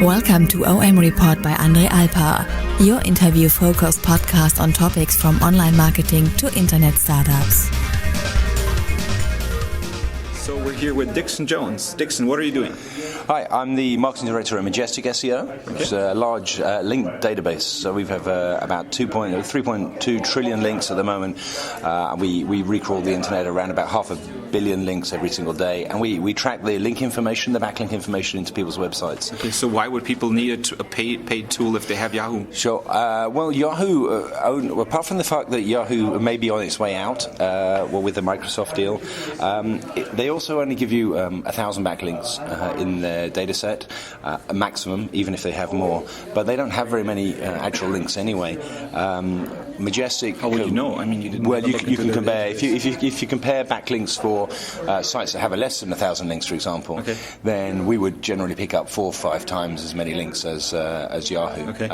Welcome to OM Report by Andre Alpa, your interview-focused podcast on topics from online marketing to internet startups. So we're here with Dixon Jones. Dixon, what are you doing? Hi, I'm the marketing director at Majestic SEO, which is a large link database. So we have about 3.2 trillion links at the moment. We recrawl the internet around about 500 million links every single day, and we track the link information, the backlink information into people's websites. Okay, so why would people need a paid tool if they have Yahoo? Sure. Well, Yahoo, apart from the fact that Yahoo may be on its way out, with the Microsoft deal, they also only give you 1,000 backlinks in their data set, a maximum, even if they have more. But they don't have very many actual links anyway. Majestic. How would you know? I mean, you didn't. Well, you can compare. If you compare backlinks for sites that have less than 1,000 links, for example, okay, then we would generally pick up 4 or 5 times as many links as Yahoo. Okay.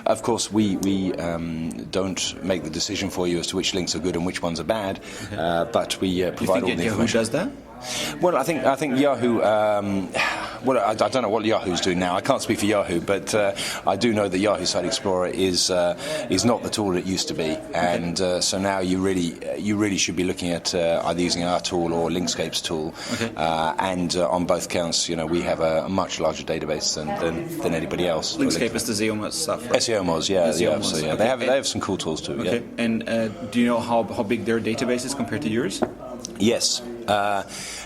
Of course, we don't make the decision for you as to which links are good and which ones are bad, okay, but we provide all the information. Yahoo does that? Well, I think Yahoo. I don't know what Yahoo's doing now. I can't speak for Yahoo, but I do know that Yahoo Site Explorer is not the tool it used to be, and so now you really should be looking at either using our tool or Linkscape's tool. Okay. And on both counts, we have a much larger database than anybody else. Linkscape is the SEO stuff, right? SEO Moz, yeah. So, yeah. Okay. They have some cool tools too. Okay. Yeah. And do you know how big their database is compared to yours? Yes.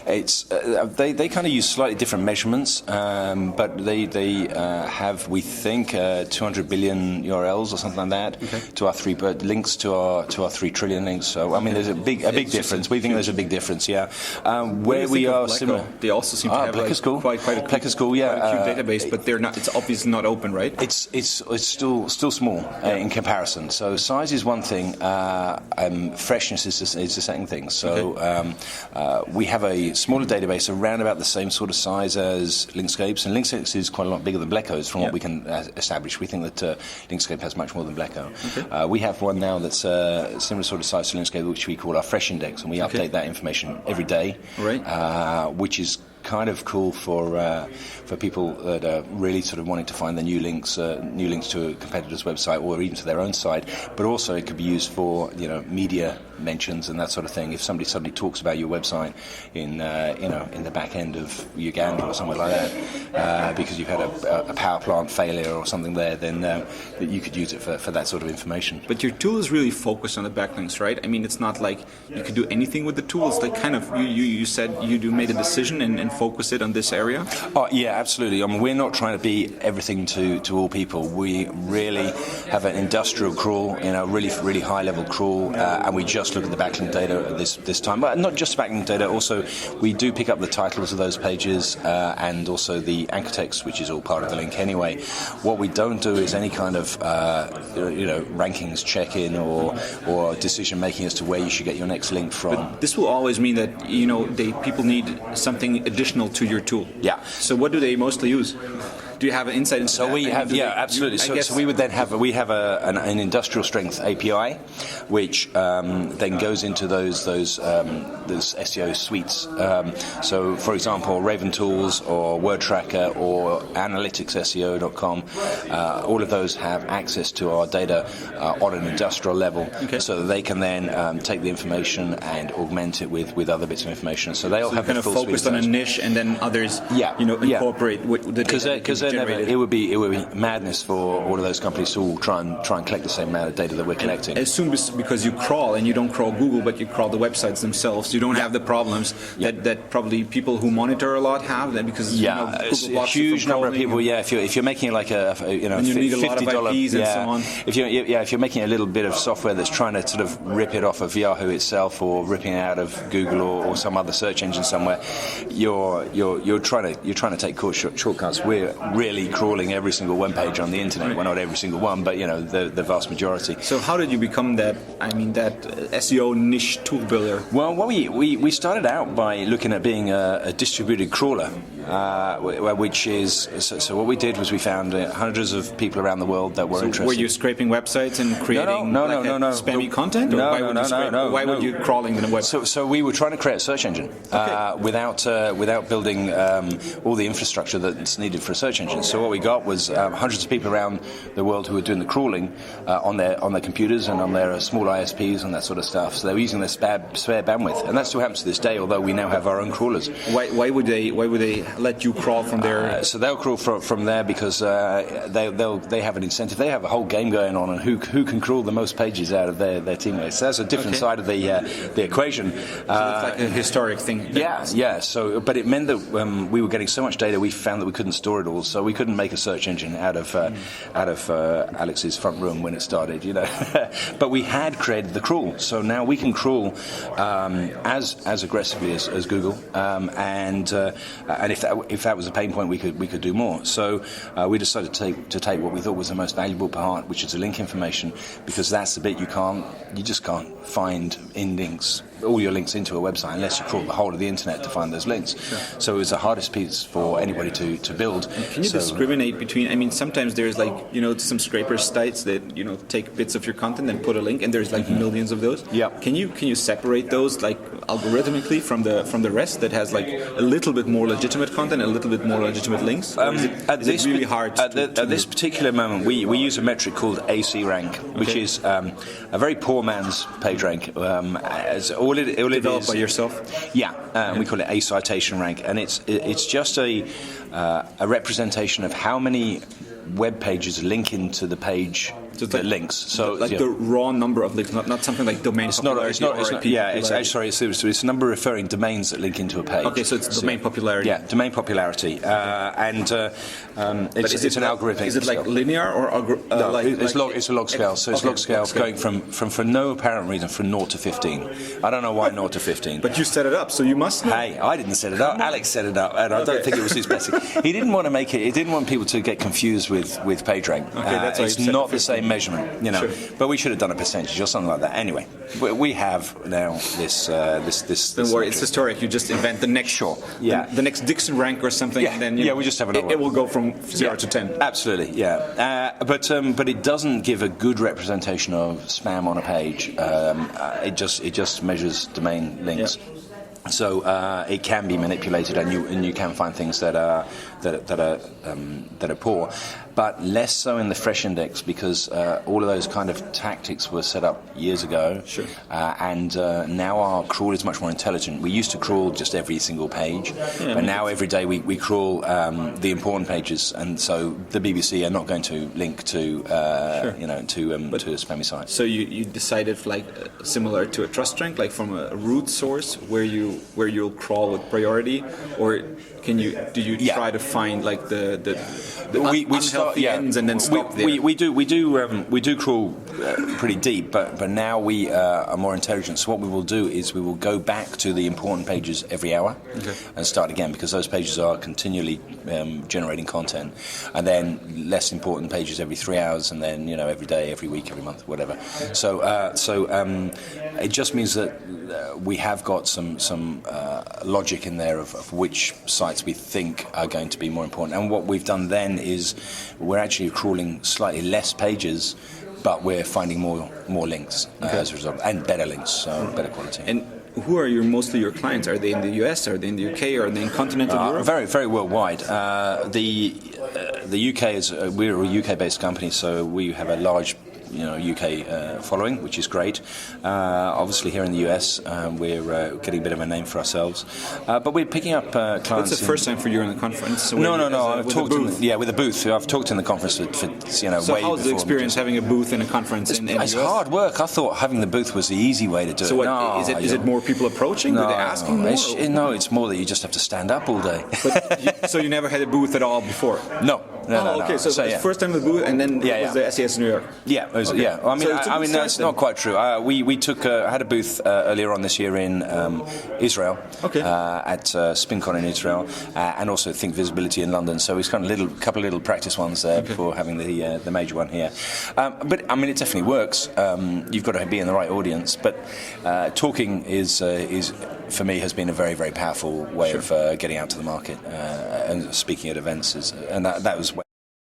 It's they kind of use slightly different measurements, but they have, we think, 200 billion URLs or something like that, okay, to our links to our 3 trillion links. So I mean, there's a big difference. We think there's a big difference. Yeah. Where we are similar. They also seem to have quite a cute database, but they're not. It's obviously not open, right? It's still small in comparison. So size is one thing. Freshness is the second thing. So. Okay. We have a smaller database around about the same sort of size as Linkscape's, and Linkscape's is quite a lot bigger than Bleco's from what we can establish. We think that Linkscape has much more than Bleco. Okay. We have one now that's a similar sort of size to Linkscape, which we call our Fresh Index, and we update that information every day, right? Which is kind of cool for people that are really sort of wanting to find the new links to a competitor's website or even to their own site. But also it could be used for media mentions and that sort of thing. If somebody suddenly talks about your website in the back end of Uganda or somewhere like that, because you've had a power plant failure or something there, then that you could use it for that sort of information. But your tool is really focused on the backlinks, right? I mean, it's not like you could do anything with the tool. It's like kind of you said you made a decision and focus it on this area. Oh yeah, absolutely. I mean, we're not trying to be everything to all people. We really have an industrial crawl, really high level crawl, and we just look at the backlink data at this time. But not just backlink data. Also, we do pick up the titles of those pages and also the anchor text, which is all part of the link anyway. What we don't do is any kind of rankings check-in or decision making as to where you should get your next link from. But this will always mean that people need something additional to your tool. Yeah. So what do they mostly use? Do you have an insight into that? So we have, absolutely. So we would then have an industrial strength API, which then goes into those SEO suites. So, for example, Raven Tools or Word Tracker or AnalyticsSEO.com, all of those have access to our data on an industrial level, so that they can then take the information and augment it with other bits of information. So they all have kind of focused on a niche, and then others, incorporate the data. Because it would be madness for all of those companies to all try and collect the same amount of data that we're collecting. As soon as, because you crawl, and you don't crawl Google, but you crawl the websites themselves, you don't have the problems that probably people who monitor a lot have. That because Google blocks a huge number of people. Yeah, if you're making like and you need a lot of IPs and so on. If you're making a little bit of software that's trying to sort of rip it off of Yahoo itself or ripping it out of Google or some other search engine somewhere, you're trying to take shortcuts. We're really crawling every single web page on the internet. Right. Well, not every single one, but the vast majority. So how did you become that SEO niche tool builder? Well, we started out by looking at being a distributed crawler, which is so what we did was we found hundreds of people around the world that were interested. Were you scraping websites and creating no, spammy content? Or why were you crawling the website? So we were trying to create a search engine without building all the infrastructure that's needed for a search engine. So what we got was hundreds of people around the world who were doing the crawling on their computers and on their small ISPs and that sort of stuff. So they were using their spare bandwidth, and that still happens to this day. Although we now have our own crawlers. Why would they let you crawl from there? So they'll crawl from there because they have an incentive. They have a whole game going on who can crawl the most pages out of their teammates. So that's a different side of the equation. So it's like a historic thing. Yeah. So, but it meant that we were getting so much data, we found that we couldn't store it all. So we couldn't make a search engine out of Alex's front room when it started, But we had created the crawl, so now we can crawl as aggressively as Google, and if that was a pain point, we could do more. So we decided to take what we thought was the most valuable part, which is the link information, because that's the bit you just can't find in links. All your links into a website unless you crawl the whole of the internet to find those links. Sure. So it was the hardest piece for anybody to build. And can you discriminate between? Sometimes there's some scraper sites that take bits of your content and put a link, and there's millions of those. Yeah. Can you separate those algorithmically from the rest that has a little bit more legitimate content and a little bit more legitimate links? Is it really hard? At this particular moment, we use a metric called AC rank, which is a very poor man's page rank. All it Developed is by yourself? Yeah, we call it a citation rank, and it's just a representation of how many web pages link into the page that links. So the raw number of links, not something like domain popularity. It's a number referring domains that link into a page. Okay, so it's domain popularity. Yeah, domain popularity, it's an algorithm. Is it linear or no? It's a log scale. So it's log scale going from for no apparent reason from 0 to 15. I don't know why 0 to 15. But you set it up, so you must know. Hey, I didn't set it up. Alex set it up, and I don't think it was his best. He didn't want to make it. He didn't want people to get confused with PageRank. Okay, that's why it's not the same measurement, Sure. But we should have done a percentage or something like that. Anyway, we have now this. Don't worry, it's historic. You just invent the next the next Dixon rank or something, and then we just have another one. It will go from 0 to 10. Absolutely, yeah. But it doesn't give a good representation of spam on a page. It just measures domain links. Yeah. So it can be manipulated, and you can find things that are poor, but less so in the fresh index, because all of those kind of tactics were set up years ago. Sure. And now our crawl is much more intelligent. We used to crawl just every single page, but now every day we crawl the important pages, and so the BBC are not going to link to to a spammy site. So you decided similar to a trust rank, from a root source where you'll crawl with priority, or do you try to find the unhealthy ends and then stop there? We do crawl pretty deep, but now we are more intelligent. So what we will do is we will go back to the important pages every hour and start again, because those pages are continually generating content, and then less important pages every 3 hours, and then every day, every week, every month, whatever. So it just means that we have got some logic in there of which sites we think are going to be more important. And what we've done then is we're actually crawling slightly less pages, but we're finding more links as a result, and better links, so better quality. And who are mostly your clients? Are they in the US, are they in the UK, or are they in continental Europe? Very, very worldwide. The UK we're a UK-based company, so we have a large UK following, which is great. Obviously, here in the US, we're getting a bit of a name for ourselves, but we're picking up clients. That's the first time for you in the conference. No. I've talked with a booth. I've talked in the conference for So way how's the experience having a booth in a conference? It's hard work. I thought having the booth was the easy way to do it. Is it more people approaching? No, are they asking more? No, it's more that you just have to stand up all day. So you never had a booth at all before? No. Okay. So first time at the booth, and then it was the SES New York. Yeah, I mean, that's not quite true. We took had a booth earlier on this year in Israel. Okay. At SpinCon in Israel, and also Think Visibility in London. So it's kind of couple of little practice ones there before having the major one here. But I mean, it definitely works. You've got to be in the right audience. But talking is for me has been a very, very powerful way of getting out to the market and speaking at events. And that was